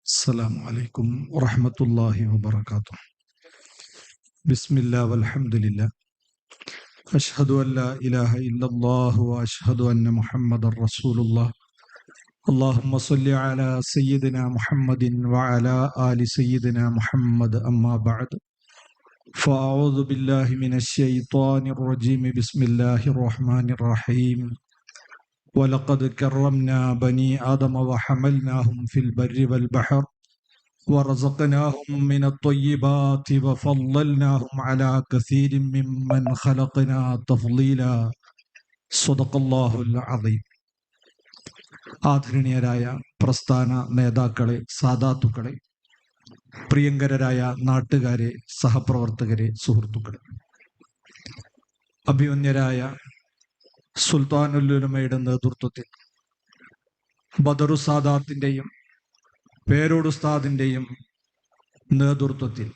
السلام عليكم ورحمة الله وبركاته. بسم الله والحمد لله. أشهد أن لا إله إلا الله وأشهد أن محمد رسول الله. اللهم صل على سيدنا محمد وعلى آل سيدنا محمد. أما بعد فأعوذ بالله من الشيطان الرجيم. بسم الله الرحمن الرحيم. ولقد كرمنا بني آدم وحملناهم في البر والبحر ورزقناهم من الطيبات وفضلناهم على كثير ممن خلقنا تفضيلا. صدق الله العظيم. ആദരണീയരായ പ്രസ്ഥാന നേതാക്കളെ, സാദാത്തുക്കളെ, പ്രിയങ്കരായ നാട്ടുകാരെ, സഹപ്രവർത്തകരെ, സുഹൃത്തുക്കളെ, അഭിമന്യരായ സുൽത്താനുൽ ഉലമയുടെ നേതൃത്വത്തിൽ ബദറു സാദാത്തിന്റെയും പേരോട് ഉസ്താദിന്റെയും നേതൃത്വത്തിൽ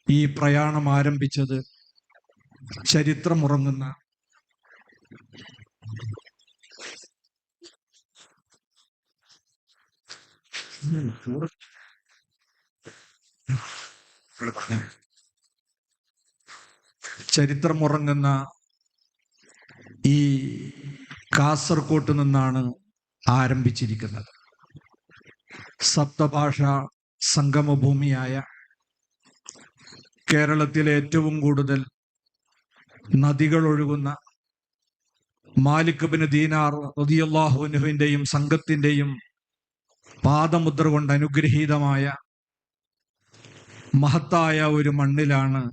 ഈ പ്രയാണം ആരംഭിച്ചത് ചരിത്രമുറങ്ങുന്ന ഈ കാസർകോട്ട് നിന്നാണ് ആരംഭിച്ചിരിക്കുന്നത്. സപ്തഭാഷ സംഗമഭൂമിയായ കേരളത്തിലെ ഏറ്റവും കൂടുതൽ നദികൾ ഒഴുകുന്ന മാലിക് ഇബ്നു ദീനാർ റളിയല്ലാഹു അൻഹുവിന്റെയും സംഘത്തിന്റെയും പാദമുദ്ര കൊണ്ട് അനുഗ്രഹീതമായ മഹത്തായ ഒരു മണ്ണിലാണ്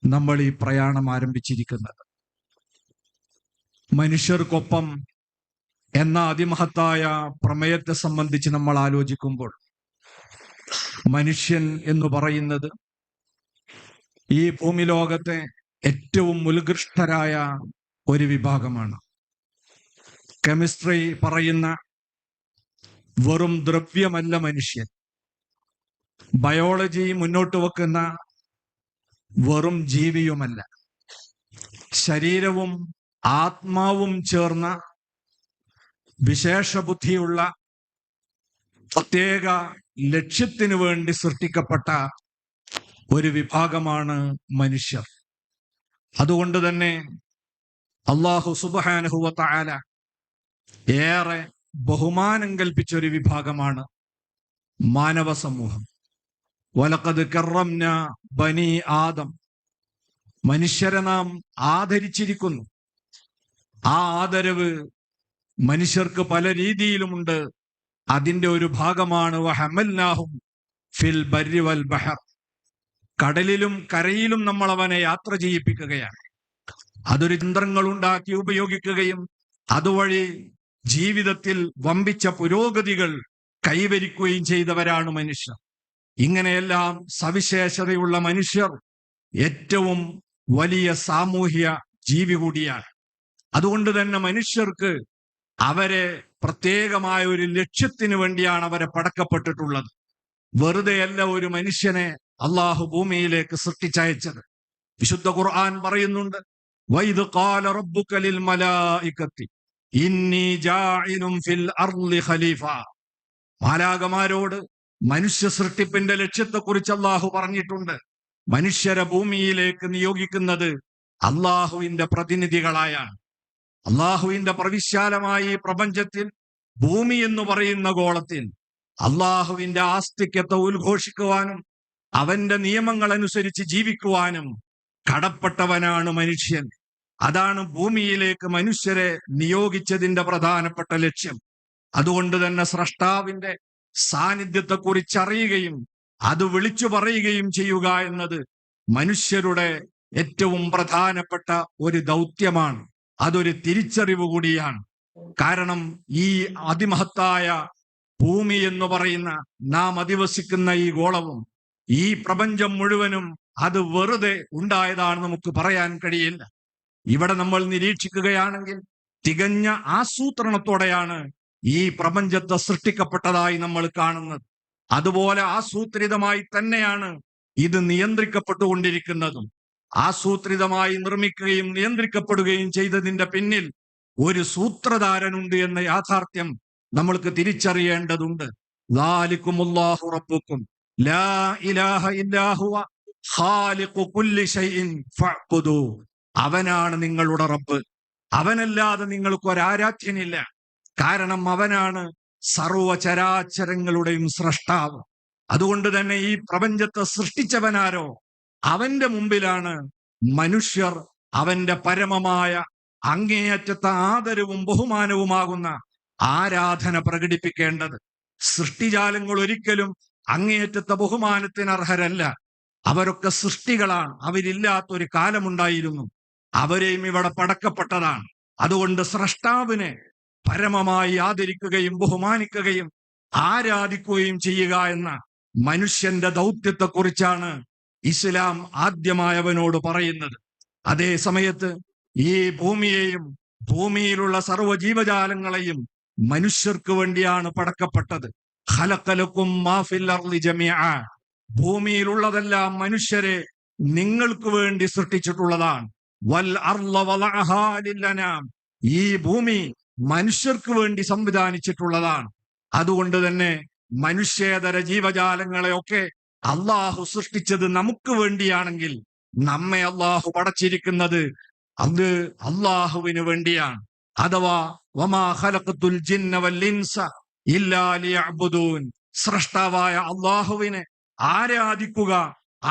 നമ്മൾ ഈ പ്രയാണം ആരംഭിച്ചിരിക്കുന്നത്. മനുഷ്യർക്കൊപ്പം എന്ന അതിമഹത്തായ പ്രമേയത്തെ സംബന്ധിച്ച് നമ്മൾ ആലോചിക്കുമ്പോൾ മനുഷ്യൻ എന്ന് പറയുന്നത് ഈ ഭൂമി ലോകത്തെ ഏറ്റവും ഉത്കൃഷ്ടരായ ഒരു വിഭാഗമാണ്. കെമിസ്ട്രി പറയുന്ന വെറും ദ്രവ്യമല്ല മനുഷ്യൻ. ബയോളജി മുന്നോട്ട് വെക്കുന്ന വെറും ജീവിയുമല്ല. ശരീരവും ആത്മാവും ചേർന്ന വിശേഷ ബുദ്ധിയുള്ള പ്രത്യേക ലക്ഷ്യത്തിനു വേണ്ടി സൃഷ്ടിക്കപ്പെട്ട ഒരു വിഭാഗമാണ് മനുഷ്യർ. അതുകൊണ്ട് തന്നെ അല്ലാഹു സുബ്ഹാനഹു വ തആല ഏറെ ബഹുമാനം കൽപ്പിച്ച ഒരു വിഭാഗമാണ് മാനവ സമൂഹം. വലഖദ് കറംനാ ബനി ആദം, മനുഷ്യരെ നാം ആദരിച്ചിരിക്കുന്നു. ആ ആദരവ് മനുഷ്യർക്ക് പല രീതിയിലുമുണ്ട്. അതിന്റെ ഒരു ഭാഗമാണ് വഹമൽനാഹും ഫിൽ ബർരി വൽ ബഹർ, കടലിലും കരയിലും നമ്മൾ അവനെ യാത്ര ചെയ്യിപ്പിക്കുകയാണ്. അതൊരു യന്ത്രങ്ങൾ ഉണ്ടാക്കി ഉപയോഗിക്കുകയും അതുവഴി ജീവിതത്തിൽ വമ്പിച്ച പുരോഗതികൾ കൈവരിക്കുകയും ചെയ്തവരാണ് മനുഷ്യർ. ഇങ്ങനെയെല്ലാം സവിശേഷതയുള്ള മനുഷ്യർ ഏറ്റവും വലിയ സാമൂഹ്യ ജീവി കൂടിയാണ്. അതുകൊണ്ട് തന്നെ മനുഷ്യർക്ക് അവരെ പ്രത്യേകമായ ഒരു ലക്ഷ്യത്തിന് വേണ്ടിയാണ് അവരെ പടക്കപ്പെട്ടിട്ടുള്ളത്. വെറുതെയല്ല ഒരു മനുഷ്യനെ അള്ളാഹു ഭൂമിയിലേക്ക് സൃഷ്ടിച്ചയച്ചത്. വിശുദ്ധ ഖുർആൻ പറയുന്നുണ്ട്, വൈദ് ഖാല റബ്ബുക ലിൽ മലായികത്തി ഇന്നി ജാഇലുൻ ഫിൽ അർളി ഖലീഫ. മാലാഖമാരോട് മനുഷ്യ സൃഷ്ടിപ്പിന്റെ ലക്ഷ്യത്തെക്കുറിച്ച് അള്ളാഹു പറഞ്ഞിട്ടുണ്ട്. മനുഷ്യരെ ഭൂമിയിലേക്ക് നിയോഗിക്കുന്നത് അള്ളാഹുവിന്റെ പ്രതിനിധികളായാണ്. അള്ളാഹുവിന്റെ പ്രവിശാലമായ ഈ പ്രപഞ്ചത്തിൽ, ഭൂമി എന്ന് പറയുന്ന ഗോളത്തിൽ അള്ളാഹുവിന്റെ ആസ്തിക്യത്തെ ഉദ്ഘോഷിക്കുവാനും അവന്റെ നിയമങ്ങൾ അനുസരിച്ച് ജീവിക്കുവാനും കടപ്പെട്ടവനാണ് മനുഷ്യൻ. അതാണ് ഭൂമിയിലേക്ക് മനുഷ്യരെ നിയോഗിച്ചതിന്റെ പ്രധാനപ്പെട്ട ലക്ഷ്യം. അതുകൊണ്ട് തന്നെ സ്രഷ്ടാവിന്റെ സാന്നിധ്യത്തെക്കുറിച്ചറിയുകയും അത് വിളിച്ചു പറയുകയും ചെയ്യുക എന്നത് മനുഷ്യരുടെ ഏറ്റവും പ്രധാനപ്പെട്ട ഒരു ദൗത്യമാണ്. അതൊരു തിരിച്ചറിവ് കൂടിയാണ്. കാരണം ഈ അതിമഹത്തായ ഭൂമി എന്ന് പറയുന്ന നാം അധിവസിക്കുന്ന ഈ ഗോളവും ഈ പ്രപഞ്ചം മുഴുവനും അത് വെറുതെ ഉണ്ടായതാണ് നമുക്ക് പറയാൻ കഴിയില്ല. ഇവിടെ നമ്മൾ നിരീക്ഷിക്കുകയാണെങ്കിൽ തികഞ്ഞ ആസൂത്രണത്തോടെയാണ് ഈ പ്രപഞ്ചത്തെ സൃഷ്ടിക്കപ്പെട്ടതായി നമ്മൾ കാണുന്നത്. അതുപോലെ ആസൂത്രിതമായി തന്നെയാണ് ഇത് നിയന്ത്രിക്കപ്പെട്ടുകൊണ്ടിരിക്കുന്നതും. ആസൂത്രിതമായി നിർമ്മിക്കുകയും നിയന്ത്രിക്കപ്പെടുകയും ചെയ്തതിന്റെ പിന്നിൽ ഒരു സൂത്രധാരനുണ്ട് എന്ന യാഥാർത്ഥ്യം നമ്മൾക്ക് തിരിച്ചറിയേണ്ടതുണ്ട്. ദാലികുമുല്ലാഹു റബ്ബുക്കും ലാ ഇലാഹ ഇല്ലാ ഹുവ ഖാലിഖു കുല്ലി ഷൈഇൻ ഫഅ്ബുദൂ. അവനാണ് നിങ്ങളുടെ റബ്ബ്. അവനല്ലാതെ നിങ്ങൾക്ക് ഒരാരാധ്യനില്ല. കാരണം അവനാണ് സർവചരാചരങ്ങളുടെയും സ്രഷ്ടാവ്. അതുകൊണ്ട് തന്നെ ഈ പ്രപഞ്ചത്തെ സൃഷ്ടിച്ചവനാരോ അവന്റെ മുമ്പിലാണ് മനുഷ്യർ അവന്റെ പരമമായ അങ്ങേയറ്റത്തെ ആദരവും ബഹുമാനവുമാകുന്ന ആരാധന പ്രകടിപ്പിക്കേണ്ടത്. സൃഷ്ടിജാലങ്ങൾ ഒരിക്കലും അങ്ങേയറ്റത്തെ ബഹുമാനത്തിന് അർഹരല്ല. അവരൊക്കെ സൃഷ്ടികളാണ്. അവരില്ലാത്തൊരു കാലമുണ്ടായിരുന്നു. അവരെയും ഇവിടെ പടക്കപ്പെട്ടതാണ്. അതുകൊണ്ട് സ്രഷ്ടാവിനെ പരമമായി ആദരിക്കുകയും ബഹുമാനിക്കുകയും ആരാധിക്കുകയും ചെയ്യുക എന്ന മനുഷ്യന്റെ ദൗത്യത്തെക്കുറിച്ചാണ് ഇസ്ലാം ആദ്യമായവനോട് പറയുന്നത്. അതേ സമയത്ത് ഈ ഭൂമിയെയും ഭൂമിയിലുള്ള സർവ്വ ജീവജാലങ്ങളെയും മനുഷ്യർക്ക് വേണ്ടിയാണ് പടക്കപ്പെട്ടത്. ഖലഖലകും മാ ഫിൽ അർളി ജമീഅ. ഭൂമിയിലുള്ളതെല്ലാം മനുഷ്യരെ നിങ്ങൾക്ക് വേണ്ടി സൃഷ്ടിച്ചിട്ടുള്ളതാണ്. വൽ അർള വളഅഹാ ലിൽഅനാം. ഈ ഭൂമി മനുഷ്യർക്ക് വേണ്ടി സംവിധാനിച്ചിട്ടുള്ളതാണ്. അതുകൊണ്ട് തന്നെ മനുഷ്യേതര ജീവജാലങ്ങളെയൊക്കെ അള്ളാഹു സൃഷ്ടിച്ചത് നമുക്ക് വേണ്ടിയാണെങ്കിൽ നമ്മെ അള്ളാഹു പടച്ചിരിക്കുന്നത് അത് അള്ളാഹുവിന് വേണ്ടിയാണ്. അഥവാ വമാ ഖലഖതുൽ ജിന്ന വൽ ഇൻസ ഇല്ലാ ലിയഅ്ബുദൂൻ. സ്രഷ്ടാവായ അള്ളാഹുവിനെ ആരാധിക്കുക,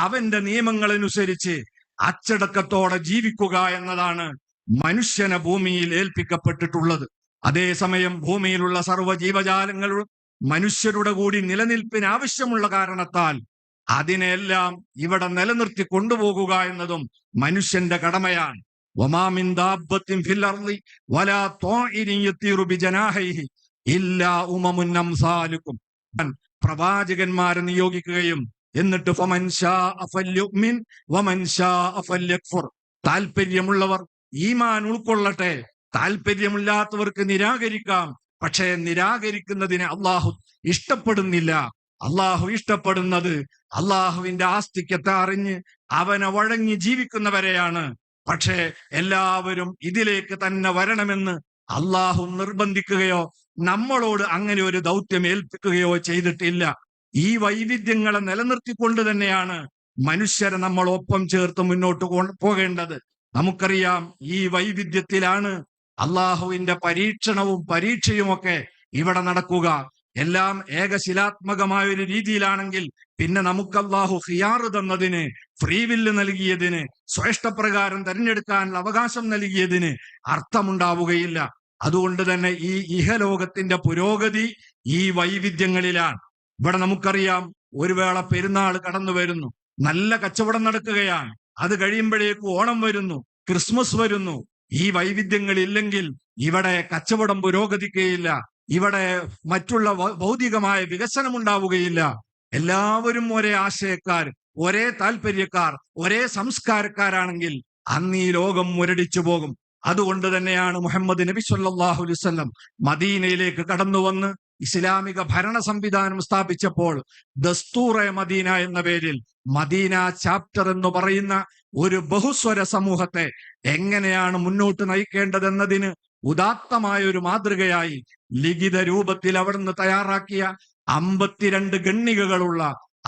അവന്റെ നിയമങ്ങളനുസരിച്ച് അച്ചടക്കത്തോടെ ജീവിക്കുക എന്നതാണ് മനുഷ്യനെ ഭൂമിയിൽ ഏൽപ്പിക്കപ്പെട്ടിട്ടുള്ളത്. അതേസമയം ഭൂമിയിലുള്ള സർവ്വ ജീവജാലങ്ങളും മനുഷ്യരുടെ കൂടി നിലനിൽപ്പിന് ആവശ്യമുള്ള കാരണത്താൽ അതിനെല്ലാം ഇവിടെ നിലനിർത്തി കൊണ്ടുപോകുക എന്നതും മനുഷ്യന്റെ കടമയാണ്. വമാ മിൻ ദാബ്ബത്തിൻ ഫിൽ അർളി വലാ ത്വാഇരിൻ യതീറു ബിജനാഹിഹി ഇല്ലാ ഉമമുൻ അംസാലുക്കും. പ്രവാചകന്മാരെ നിയോഗിക്കുകയും എന്നിട്ട് ഫമൻ ശാഅ ഫല്യുമിൻ വമൻ ശാഅ ഫല്യക്ഫുർ. താല്പര്യമുള്ളവർ ഈമാൻ ഉൾക്കൊള്ളട്ടെ, താല്പര്യമില്ലാത്തവർക്ക് നിരാകരിക്കാം. പക്ഷേ നിരാകരിക്കുന്നതിനെ അള്ളാഹു ഇഷ്ടപ്പെടുന്നില്ല. അള്ളാഹു ഇഷ്ടപ്പെടുന്നത് അള്ളാഹുവിന്റെ ആസ്തിക്യത്തെ അറിഞ്ഞ് അവനെ വഴങ്ങി ജീവിക്കുന്നവരെയാണ്. പക്ഷേ എല്ലാവരും ഇതിലേക്ക് തന്നെ വരണമെന്ന് അള്ളാഹു നിർബന്ധിക്കുകയോ നമ്മളോട് അങ്ങനെ ഒരു ദൗത്യം ഏൽപ്പിക്കുകയോ ചെയ്തിട്ടില്ല. ഈ വൈവിധ്യങ്ങളെ നിലനിർത്തിക്കൊണ്ട് തന്നെയാണ് മനുഷ്യരെ നമ്മൾ ഒപ്പം ചേർത്ത് മുന്നോട്ട് പോകേണ്ടത്. നമുക്കറിയാം, ഈ വൈവിധ്യത്തിലാണ് അള്ളാഹുവിന്റെ പരീക്ഷണവും പരീക്ഷയുമൊക്കെ ഇവിടെ നടക്കുക. എല്ലാം ഏകശിലാത്മകമായ ഒരു രീതിയിലാണെങ്കിൽ പിന്നെ നമുക്ക് അള്ളാഹു ഖിയാർ തന്നതിന്, ഫ്രീ വില്ല് നൽകിയതിന്, സ്വേഷ്ടപ്രകാരം തിരഞ്ഞെടുക്കാനുള്ള അവകാശം നൽകിയതിന് അർത്ഥമുണ്ടാവുകയില്ല. അതുകൊണ്ട് തന്നെ ഈ ഇഹലോകത്തിന്റെ പുരോഗതി ഈ വൈവിധ്യങ്ങളിലാണ്. ഇവിടെ നമുക്കറിയാം, ഒരു വേള പെരുന്നാൾ കടന്നു വരുന്നു, നല്ല കച്ചവടം നടക്കുകയാണ്. അത് കഴിയുമ്പോഴേക്ക് ഓണം വരുന്നു, ക്രിസ്മസ് വരുന്നു. ഈ വൈവിധ്യങ്ങളില്ലെങ്കിൽ ഇവിടെ കച്ചവടം പുരോഗതിക്കുകയില്ല, ഇവിടെ മറ്റുള്ള ഭൗതികമായ വികസനം ഉണ്ടാവുകയില്ല. എല്ലാവരും ഒരേ ആശയക്കാർ, ഒരേ താല്പര്യക്കാർ, ഒരേ സംസ്കാരക്കാരാണെങ്കിൽ അന്ന് ഈ ലോകം മുരടിച്ചു പോകും. അതുകൊണ്ട് തന്നെയാണ് മുഹമ്മദ് നബി സല്ലല്ലാഹു അലൈഹി വസല്ലം മദീനയിലേക്ക് കടന്നു വന്ന് ഇസ്ലാമിക ഭരണ സംവിധാനം സ്ഥാപിച്ചപ്പോൾ ദസ്തൂറെ മദീന എന്ന പേരിൽ മദീന ചാപ്റ്റർ എന്ന് പറയുന്ന ഒരു ബഹുസ്വര സമൂഹത്തെ എങ്ങനെയാണ് മുന്നോട്ട് നയിക്കേണ്ടതെന്നതിന് ഉദാത്തമായ ഒരു മാതൃകയായി ലിഖിത രൂപത്തിൽ അവിടുന്ന് തയ്യാറാക്കിയ 52 ഖണ്ഡികകളുള്ള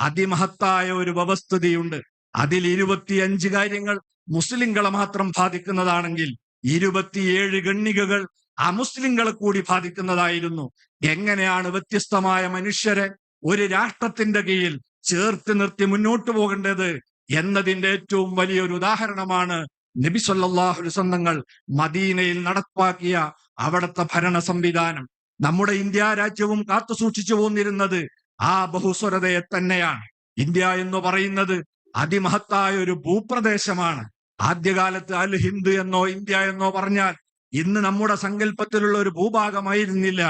അതിമഹത്തായ ഒരു വ്യവസ്ഥിതിയുണ്ട്. അതിൽ 25 കാര്യങ്ങൾ മുസ്ലിങ്ങളെ മാത്രം ബാധിക്കുന്നതാണെങ്കിൽ 27 ഖണ്ഡികകൾ അമുസ്ലിങ്ങളെ കൂടി ബാധിക്കുന്നതായിരുന്നു. എങ്ങനെയാണ് വ്യത്യസ്തമായ മനുഷ്യരെ ഒരു രാഷ്ട്രത്തിന്റെ കീഴിൽ ചേർത്ത് നിർത്തി മുന്നോട്ട് പോകേണ്ടത് എന്നതിന്റെ ഏറ്റവും വലിയൊരു ഉദാഹരണമാണ് നബി സല്ലല്ലാഹു അലൈഹി വസല്ലം മദീനയിൽ നടപ്പാക്കിയ അവിടുത്തെ ഭരണ സംവിധാനം. നമ്മുടെ ഇന്ത്യ രാജ്യവും കാത്തു സൂക്ഷിച്ചു പോന്നിരുന്നത് ആ ബഹുസ്വരതയെ തന്നെയാണ്. ഇന്ത്യ എന്ന് പറയുന്നത് അതിമഹത്തായ ഒരു ഭൂപ്രദേശമാണ്. ആദ്യകാലത്ത് അൽ ഹിന്ദ് എന്നോ ഇന്ത്യ എന്നോ പറഞ്ഞാൽ ഇന്ന് നമ്മുടെ സങ്കല്പത്തിലുള്ള ഒരു ഭൂഭാഗമായിരുന്നില്ല.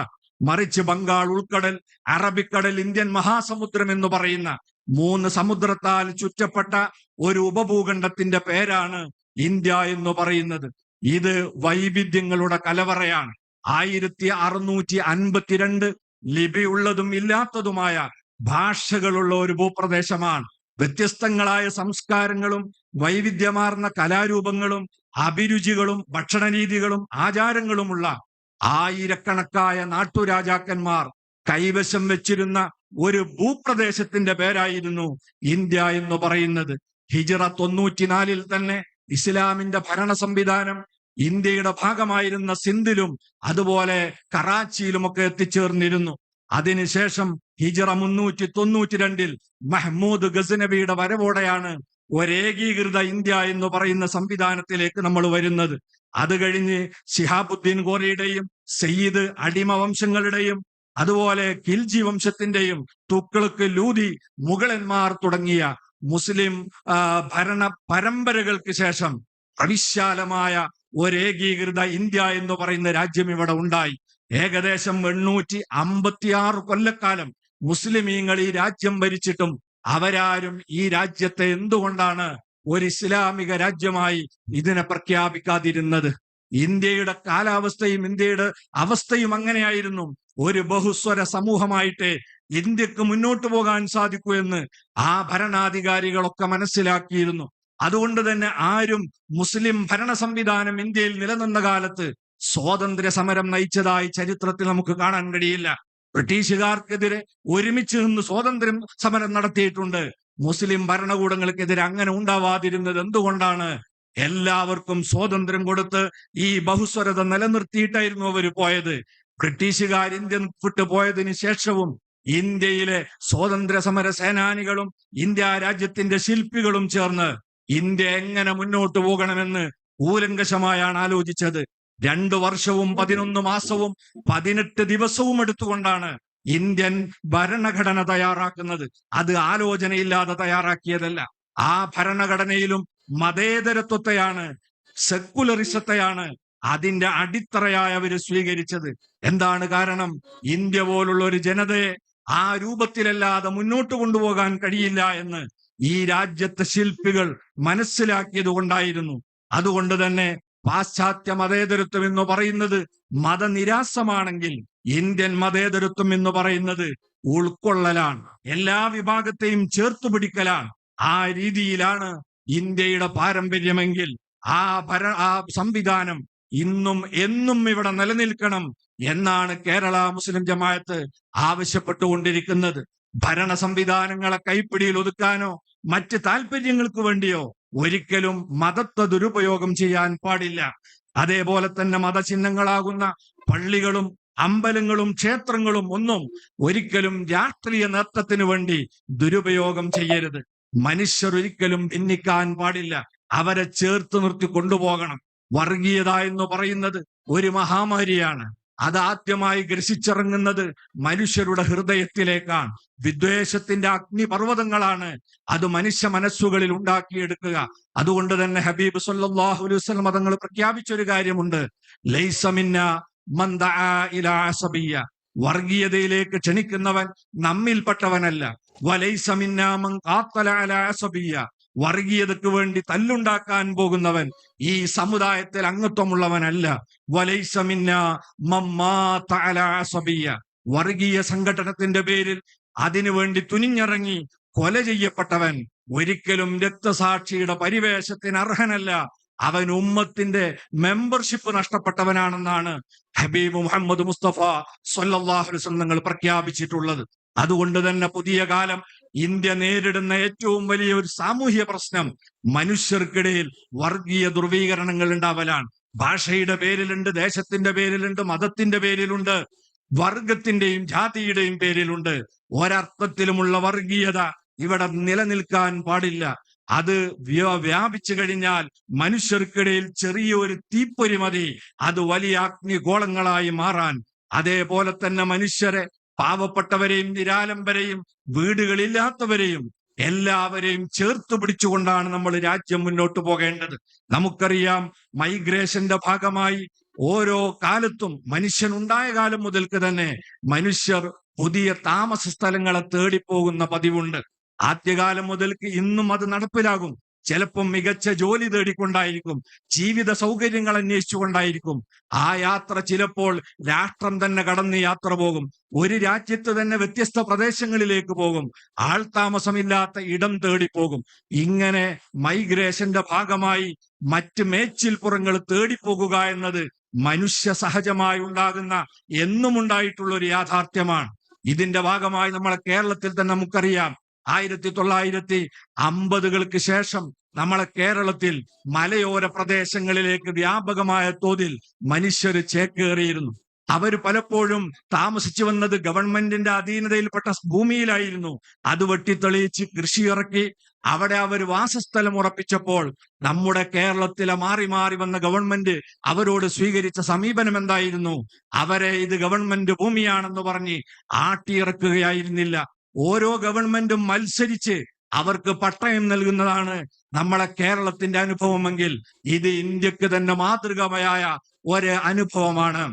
മറിച്ച് ബംഗാൾ ഉൾക്കടൽ, അറബിക്കടൽ, ഇന്ത്യൻ മഹാസമുദ്രം എന്ന് പറയുന്ന 3 സമുദ്രത്താൽ ചുറ്റപ്പെട്ട ഒരു ഉപഭൂഖണ്ഡത്തിന്റെ പേരാണ് ഇന്ത്യ എന്ന് പറയുന്നത്. ഇത് വൈവിധ്യങ്ങളുടെ കലവറയാണ്. 1652 ലിപിയുള്ളതും ഇല്ലാത്തതുമായ ഭാഷകളുള്ള ഒരു ഭൂപ്രദേശമാണ്. വ്യത്യസ്തങ്ങളായ സംസ്കാരങ്ങളും വൈവിധ്യമാർന്ന കലാരൂപങ്ങളും അഭിരുചികളും ഭക്ഷണരീതികളും ആചാരങ്ങളുമുള്ള ആയിരക്കണക്കായ നാട്ടുരാജാക്കന്മാർ കൈവശം വെച്ചിരുന്ന ഒരു ഭൂപ്രദേശത്തിന്റെ പേരായിരുന്നു ഇന്ത്യ എന്ന് പറയുന്നത്. ഹിജ്റ 94 തന്നെ ഇസ്ലാമിന്റെ ഭരണ സംവിധാനം ഇന്ത്യയുടെ ഭാഗമായിരുന്ന സിന്ധിലും അതുപോലെ കറാച്ചിയിലുമൊക്കെ എത്തിച്ചേർന്നിരുന്നു. അതിനുശേഷം ഹിജ്റ 392 മഹ്മൂദ് ഗസ്നവിയുടെ വരവോടെയാണ് ഒരേകീകൃത ഇന്ത്യ എന്ന് പറയുന്ന സംവിധാനത്തിലേക്ക് നമ്മൾ വരുന്നത്. അത് കഴിഞ്ഞ് ശിഹാബുദ്ദീൻ ഗോറിയുടെയും സയ്യിദ് അടിമ വംശങ്ങളുടെയും അതുപോലെ ഖിൽജി വംശത്തിന്റെയും തുഗ്ലക്ക്, ലൂദി, മുഗളന്മാർ തുടങ്ങിയ മുസ്ലിം ഭരണ പരമ്പരകൾക്ക് ശേഷം അവിശാലമായ ഒരേകീകൃത ഇന്ത്യ എന്ന് പറയുന്ന രാജ്യം ഇവിടെ ഉണ്ടായി. ഏകദേശം 856 കൊല്ലക്കാലം മുസ്ലിമീങ്ങൾ ഈ രാജ്യം ഭരിച്ചിട്ടും അവരാരും ഈ രാജ്യത്തെ എന്തുകൊണ്ടാണ് ഒരു ഇസ്ലാമിക രാജ്യമായി ഇതിനെ പ്രഖ്യാപിക്കാതിരുന്നത്? ഇന്ത്യയുടെ കാലാവസ്ഥയും ഇന്ത്യയുടെ അവസ്ഥയും അങ്ങനെയായിരുന്നു. ഒരു ബഹുസ്വര സമൂഹമായിട്ട് ഇന്ത്യക്ക് മുന്നോട്ട് പോകാൻ സാധിക്കൂ എന്ന് ആ ഭരണാധികാരികളൊക്കെ മനസ്സിലാക്കിയിരുന്നു. അതുകൊണ്ട് തന്നെ ആരും മുസ്ലിം ഭരണ സംവിധാനം ഇന്ത്യയിൽ നിലനിന്ന കാലത്ത് സ്വാതന്ത്ര്യ സമരം നയിച്ചതായി ചരിത്രത്തിൽ നമുക്ക് കാണാൻ കഴിയില്ല. ബ്രിട്ടീഷുകാർക്കെതിരെ ഒരുമിച്ച് നിന്ന് സ്വാതന്ത്ര്യ സമരം നടത്തിയിട്ടുണ്ട്. മുസ്ലിം ഭരണകൂടങ്ങൾക്കെതിരെ അങ്ങനെ ഉണ്ടാവാതിരുന്നത് എന്തുകൊണ്ടാണ്? എല്ലാവർക്കും സ്വാതന്ത്ര്യം കൊടുത്ത് ഈ ബഹുസ്വരത നിലനിർത്തിയിട്ടായിരുന്നു അവർ പോയത്. ബ്രിട്ടീഷുകാർ ഇന്ത്യ വിട്ടു പോയതിനു ശേഷവും ഇന്ത്യയിലെ സ്വാതന്ത്ര്യ സമര സേനാനികളും ഇന്ത്യ രാജ്യത്തിന്റെ ശില്പികളും ചേർന്ന് ഇന്ത്യ എങ്ങനെ മുന്നോട്ട് പോകണമെന്ന് കൂലങ്കഷമായാണ് ആലോചിച്ചത്. 2 വർഷവും 11 മാസവും 18 ദിവസവും എടുത്തുകൊണ്ടാണ് ഇന്ത്യൻ ഭരണഘടന തയ്യാറാക്കുന്നത്. അത് ആലോചനയില്ലാതെ തയ്യാറാക്കിയതല്ല. ആ ഭരണഘടനയിലും മതേതരത്വത്തെയാണ്, സെക്കുലറിസത്തെയാണ് അതിന്റെ അടിത്തറയായി അവർ സ്വീകരിച്ചത്. എന്താണ് കാരണം? ഇന്ത്യ പോലുള്ള ഒരു ജനതയെ ആ രൂപത്തിലല്ലാതെ മുന്നോട്ട് കൊണ്ടുപോകാൻ കഴിയില്ല എന്ന് ഈ രാജ്യത്തെ ശില്പികൾ മനസ്സിലാക്കിയത് കൊണ്ടായിരുന്നു. അതുകൊണ്ട് തന്നെ പാശ്ചാത്യ മതേതരത്വം എന്ന് പറയുന്നത് മതനിരാസമാണെങ്കിൽ ഇന്ത്യൻ മതേതരത്വം എന്ന് പറയുന്നത് ഉൾക്കൊള്ളലാണ്, എല്ലാ വിഭാഗത്തെയും ചേർത്തു പിടിക്കലാണ്. ആ രീതിയിലാണ് ഇന്ത്യയുടെ പാരമ്പര്യമെങ്കിൽ ആ സംവിധാനം ഇന്നും എന്നും ഇവിടെ നിലനിൽക്കണം എന്നാണ് കേരള മുസ്ലിം ജമാഅത്ത് ആവശ്യപ്പെട്ടുകൊണ്ടിരിക്കുന്നത്. ഭരണ സംവിധാനങ്ങളെ കൈപ്പിടിയിൽ ഒതുക്കാനോ മറ്റ് താല്പര്യങ്ങൾക്ക് വേണ്ടിയോ ഒരിക്കലും മതത്തെ ദുരുപയോഗം ചെയ്യാൻ പാടില്ല. അതേപോലെ തന്നെ മതചിഹ്നങ്ങളാകുന്ന പള്ളികളും അമ്പലങ്ങളും ക്ഷേത്രങ്ങളും ഒന്നും ഒരിക്കലും രാഷ്ട്രീയ നേട്ടത്തിന് വേണ്ടി ദുരുപയോഗം ചെയ്യരുത്. മനുഷ്യർ ഒരിക്കലും ഭിന്നിക്കാൻ പാടില്ല, അവരെ ചേർത്ത് നിർത്തി കൊണ്ടുപോകണം. വർഗീയത എന്ന് പറയുന്നത് ഒരു മഹാമാരിയാണ്. അത് ആദ്യമായി ഗ്രസിച്ചിറങ്ങുന്നത് മനുഷ്യരുടെ ഹൃദയത്തിലേക്കാണ്. വിദ്വേഷത്തിന്റെ അഗ്നിപർവ്വതങ്ങളാണ് അത് മനുഷ്യ മനസ്സുകളിൽ ഉണ്ടാക്കിയെടുക്കുക. അതുകൊണ്ട് തന്നെ ഹബീബ് സല്ലല്ലാഹു അലൈഹി വസല്ലം തങ്ങൾ പ്രഖ്യാപിച്ചൊരു കാര്യമുണ്ട്, ലൈസ മിന്നാ മൻ ദഅ ഇലാ അസബിയ്യ, വർഗീയതയിലേക്ക് ക്ഷണിക്കുന്നവൻ നമ്മിൽപ്പെട്ടവനല്ല. വലൈസ മിന്നാ മൻ ഖാത്തല അലാ അസബിയ്യ, വർഗീയതയ്ക്ക് വേണ്ടി തല്ലുണ്ടാക്കാൻ പോകുന്നവൻ ഈ സമുദായത്തിൽ അംഗത്വമുള്ളവനല്ല. വലൈസ മിന്നാ മൻ മാത അലാ അസബിയ്യ, വർഗീയ സംഘടനത്തിന്റെ പേരിൽ അതിനുവേണ്ടി തുനിഞ്ഞിറങ്ങി കൊല ചെയ്യപ്പെട്ടവൻ ഒരിക്കലും രക്തസാക്ഷിയുടെ പരിവേഷത്തിന് അർഹനല്ല. അവൻ ഉമ്മത്തിന്റെ മെമ്പർഷിപ്പ് നഷ്ടപ്പെട്ടവനാണെന്നാണ് ഹബീബ് മുഹമ്മദ് മുസ്തഫ സ്വല്ലല്ലാഹു അലൈഹി വസല്ലം തങ്ങൾ പ്രഖ്യാപിച്ചിട്ടുള്ളത്. അതുകൊണ്ട് തന്നെ പുതിയ കാലം ഇന്ത്യ നേരിടുന്ന ഏറ്റവും വലിയ ഒരു സാമൂഹ്യ പ്രശ്നം മനുഷ്യർക്കിടയിൽ വർഗീയ ധ്രുവീകരണങ്ങൾ ഉണ്ടാവലാണ്. ഭാഷയുടെ പേരിലുണ്ട്, ദേശത്തിന്റെ പേരിലുണ്ട്, മതത്തിന്റെ പേരിലുണ്ട്, വർഗത്തിന്റെയും ജാതിയുടെയും പേരിലുണ്ട്. ഒരർത്ഥത്തിലുമുള്ള വർഗീയത ഇവിടെ നിലനിൽക്കാൻ പാടില്ല. അത് വ്യാപിച്ചു കഴിഞ്ഞാൽ മനുഷ്യർക്കിടയിൽ ചെറിയൊരു തീപ്പൊരി മതി അത് വലിയ അഗ്നിഗോളങ്ങളായി മാറാൻ. അതേപോലെ തന്നെ മനുഷ്യരെ, പാവപ്പെട്ടവരെയും നിരാലംബരെയും വീടുകളില്ലാത്തവരെയും എല്ലാവരെയും ചേർത്ത് പിടിച്ചുകൊണ്ടാണ് നമ്മൾ രാജ്യം മുന്നോട്ട് പോകേണ്ടത്. നമുക്കറിയാം, മൈഗ്രേഷന്റെ ഭാഗമായി ഓരോ കാലത്തും മനുഷ്യനുണ്ടായ കാലം മുതൽക്ക് തന്നെ മനുഷ്യർ പുതിയ താമസ സ്ഥലങ്ങളെ തേടിപ്പോകുന്ന പതിവുണ്ട്. ആദ്യകാലം മുതൽക്ക് ഇന്നും അത് നടപ്പിലാകും. ചിലപ്പം മികച്ച ജോലി തേടിക്കൊണ്ടായിരിക്കും, ജീവിത സൗകര്യങ്ങൾ അന്വേഷിച്ചുകൊണ്ടായിരിക്കും. ആ യാത്ര ചിലപ്പോൾ രാഷ്ട്രം തന്നെ കടന്ന് യാത്ര പോകും. ഒരു രാജ്യത്ത് തന്നെ വ്യത്യസ്ത പ്രദേശങ്ങളിലേക്ക് പോകും, ആൾ താമസമില്ലാത്ത ഇടം തേടിപ്പോകും. ഇങ്ങനെ മൈഗ്രേഷന്റെ ഭാഗമായി മറ്റ് മേച്ചിൽപ്പുറങ്ങൾ തേടിപ്പോകുക എന്നത് മനുഷ്യ സഹജമായി ഉണ്ടാകുന്ന എന്നും ഉണ്ടായിട്ടുള്ള ഒരു യാഥാർത്ഥ്യമാണ്. ഇതിന്റെ ഭാഗമായി നമ്മളെ കേരളത്തിൽ തന്നെ നമുക്കറിയാം 1950-കൾക്ക് ശേഷം നമ്മളെ കേരളത്തിൽ മലയോര പ്രദേശങ്ങളിലേക്ക് വ്യാപകമായ തോതിൽ മനുഷ്യര് ചേക്കേറിയിരുന്നു. അവർ പലപ്പോഴും താമസിച്ചു വന്നത് ഗവൺമെന്റിന്റെ അധീനതയിൽപ്പെട്ട ഭൂമിയിലായിരുന്നു. അത് വെട്ടിത്തെളിയിച്ച് കൃഷി ഇറക്കി അവിടെ അവർ വാസസ്ഥലം ഉറപ്പിച്ചപ്പോൾ നമ്മുടെ കേരളത്തിലെ മാറി മാറി വന്ന ഗവൺമെന്റ് അവരോട് സ്വീകരിച്ച സമീപനം എന്തായിരുന്നു? അവരെ ഇത് ഗവൺമെന്റ് ഭൂമിയാണെന്ന് പറഞ്ഞ് ആട്ടിയിറക്കുകയായിരുന്നില്ല. ഓരോ ഗവൺമെന്റും മത്സരിച്ച് അവർക്ക് പട്ടയം നൽകുന്നതാണ് നമ്മളെ കേരളത്തിന്റെ അനുഭവമെങ്കിൽ ഇത് ഇന്ത്യക്ക് തന്നെ മാതൃകമായ ഒരു അനുഭവമാണ്.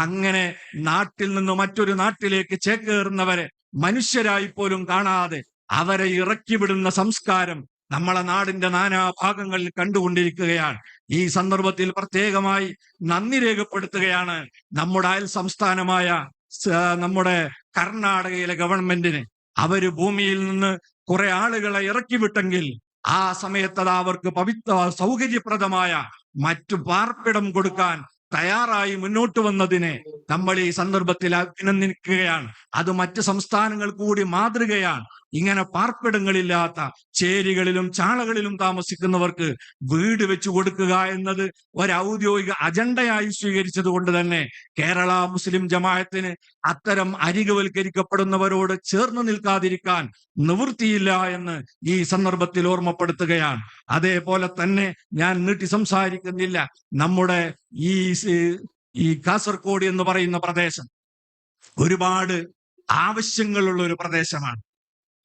അങ്ങനെ നാട്ടിൽ നിന്ന് മറ്റൊരു നാട്ടിലേക്ക് ചേക്കേറുന്നവരെ മനുഷ്യരായി പോലും കാണാതെ അവരെ ഇറക്കി വിടുന്ന സംസ്കാരം നമ്മളെ നാടിന്റെ നാനാഭാഗങ്ങളിൽ കണ്ടുകൊണ്ടിരിക്കുകയാണ്. ഈ സന്ദർഭത്തിൽ പ്രത്യേകമായി നന്ദി രേഖപ്പെടുത്തുകയാണ് നമ്മുടെ അയൽ സംസ്ഥാനമായ നമ്മുടെ കർണാടകയിലെ ഗവൺമെന്റിന്. അവര് ഭൂമിയിൽ നിന്ന് കുറെ ആളുകളെ ഇറക്കി വിട്ടെങ്കിൽ ആ സമയത്ത് അത് അവർക്ക് സൗകര്യപ്രദമായ മറ്റു പാർപ്പിടം കൊടുക്കാൻ തയ്യാറായി മുന്നോട്ട് വന്നതിനെ നമ്മൾ ഈ സന്ദർഭത്തിൽ അഭിനന്ദിക്കുകയാണ്. അത് മറ്റ് സംസ്ഥാനങ്ങൾ കൂടി മാതൃകയാണ്. ഇങ്ങനെ പാർപ്പിടങ്ങളില്ലാത്ത ചേരികളിലും ചാളകളിലും താമസിക്കുന്നവർക്ക് വീട് വെച്ചു കൊടുക്കുക എന്നത് ഒരു ഔദ്യോഗിക അജണ്ടയായി സ്വീകരിച്ചത് കൊണ്ട് തന്നെ കേരള മുസ്ലിം ജമാഅത്തിന് അത്തരം അരികവൽക്കരിക്കപ്പെടുന്നവരോട് ചേർന്ന് നിൽക്കാതിരിക്കാൻ നിവൃത്തിയില്ല എന്ന് ഈ സന്ദർഭത്തിൽ ഓർമ്മപ്പെടുത്തുകയാണ്. അതേപോലെ തന്നെ ഞാൻ നീട്ടി സംസാരിക്കുന്നില്ല. നമ്മുടെ ഈ കാസർഗോഡ് എന്ന് പറയുന്ന പ്രദേശം ഒരുപാട് ആവശ്യങ്ങളുള്ള ഒരു പ്രദേശമാണ്.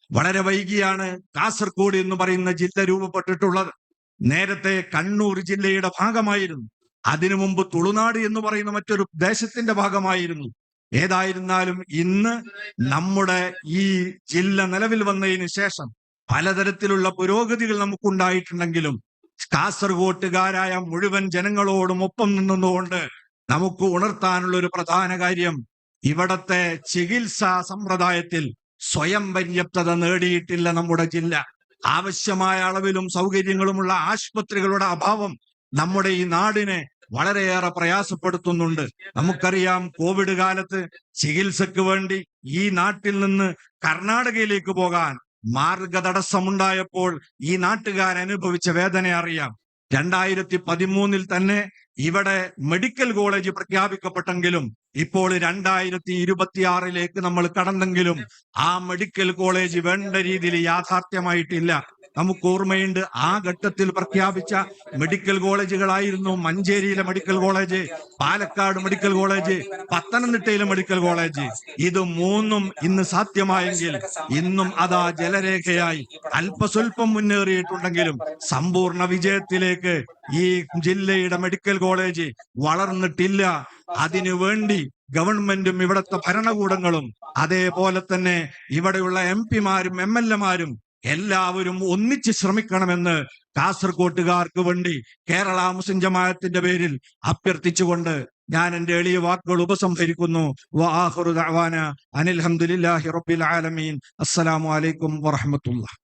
വളരെ വൈകിയാണ് കാസർഗോഡ് എന്ന് പറയുന്ന ജില്ല രൂപപ്പെട്ടിട്ടുള്ളത്. നേരത്തെ കണ്ണൂർ ജില്ലയുടെ ഭാഗമായിരുന്നു. അതിനു മുമ്പ് തുളുനാട് എന്ന് പറയുന്ന മറ്റൊരു ദേശത്തിന്റെ ഭാഗമായിരുന്നു. ഏതായിരുന്നാലും ഇന്ന് നമ്മുടെ ഈ ജില്ല നിലവിൽ വന്നതിന് ശേഷം പലതരത്തിലുള്ള പുരോഗതികൾ നമുക്കുണ്ടായിട്ടുണ്ടെങ്കിലും കാസർഗോട്ടുകാരായ മുഴുവൻ ജനങ്ങളോടും ഒപ്പം നിന്നുകൊണ്ട് നമുക്ക് ഉണർത്താനുള്ള ഒരു പ്രധാന കാര്യം, ഇവിടത്തെ ചികിത്സാ സമ്പ്രദായത്തിൽ സ്വയം പര്യാപ്തത നേടിയിട്ടില്ല നമ്മുടെ ജില്ല. ആവശ്യമായ അളവിലും സൗകര്യങ്ങളുമുള്ള ആശുപത്രികളുടെ അഭാവം നമ്മുടെ ഈ നാടിനെ വളരെയേറെ പ്രയാസപ്പെടുത്തുന്നുണ്ട്. നമുക്കറിയാം, കോവിഡ് കാലത്ത് ചികിത്സക്ക് വേണ്ടി ഈ നാട്ടിൽ നിന്ന് കർണാടകയിലേക്ക് പോകാൻ മാർഗതടസ്സമുണ്ടായപ്പോൾ ഈ നാട്ടുകാർ അനുഭവിച്ച വേദന അറിയാം. 2013 തന്നെ ഇവിടെ മെഡിക്കൽ കോളേജ് പ്രഖ്യാപിക്കപ്പെട്ടെങ്കിലും ഇപ്പോൾ 2026 നമ്മൾ കടന്നെങ്കിലും ആ മെഡിക്കൽ കോളേജ് വേണ്ട രീതിയിൽ യാഥാർത്ഥ്യമായിട്ടില്ല. നമുക്ക് ഓർമ്മയുണ്ട്, ആ ഘട്ടത്തിൽ പ്രഖ്യാപിച്ച മെഡിക്കൽ കോളേജുകളായിരുന്നു മഞ്ചേരിയിലെ medical college, Palakkad medical college, പത്തനംതിട്ടയിലെ മെഡിക്കൽ കോളേജ്. ഇത് മൂന്നും ഇന്ന് സാധ്യമായെങ്കിൽ ഇന്നും അതാ ജലരേഖയായി അല്പസ്വല്പം മുന്നേറിയിട്ടുണ്ടെങ്കിലും സമ്പൂർണ്ണ വിജയത്തിലേക്ക് ഈ ജില്ലയുടെ മെഡിക്കൽ കോളേജ് വളർന്നിട്ടില്ല. അതിനു വേണ്ടി ഗവൺമെന്റും ഇവിടുത്തെ ഭരണകൂടങ്ങളും അതേപോലെ തന്നെ ഇവിടെയുള്ള MP-മാരും MLA-മാരും എല്ലാവരും ഒന്നിച്ച് ശ്രമിക്കണമെന്ന് കാസർഗോട്ടുകാർക്ക് വേണ്ടി കേരള മുസ്ലിം ജമാഅത്തിന്റെ പേരിൽ അഭ്യർത്ഥിച്ചുകൊണ്ട് ഞാൻ എന്റെ എളിയ വാക്കുകൾ ഉപസംഹരിക്കുന്നു. വആഖിറു ദഅവാന അനിൽ ഹംദുലില്ലാഹി റബ്ബിൽ ആലമീൻ. അസ്സലാമു അലൈക്കും വറഹ്മത്തുള്ളാഹി.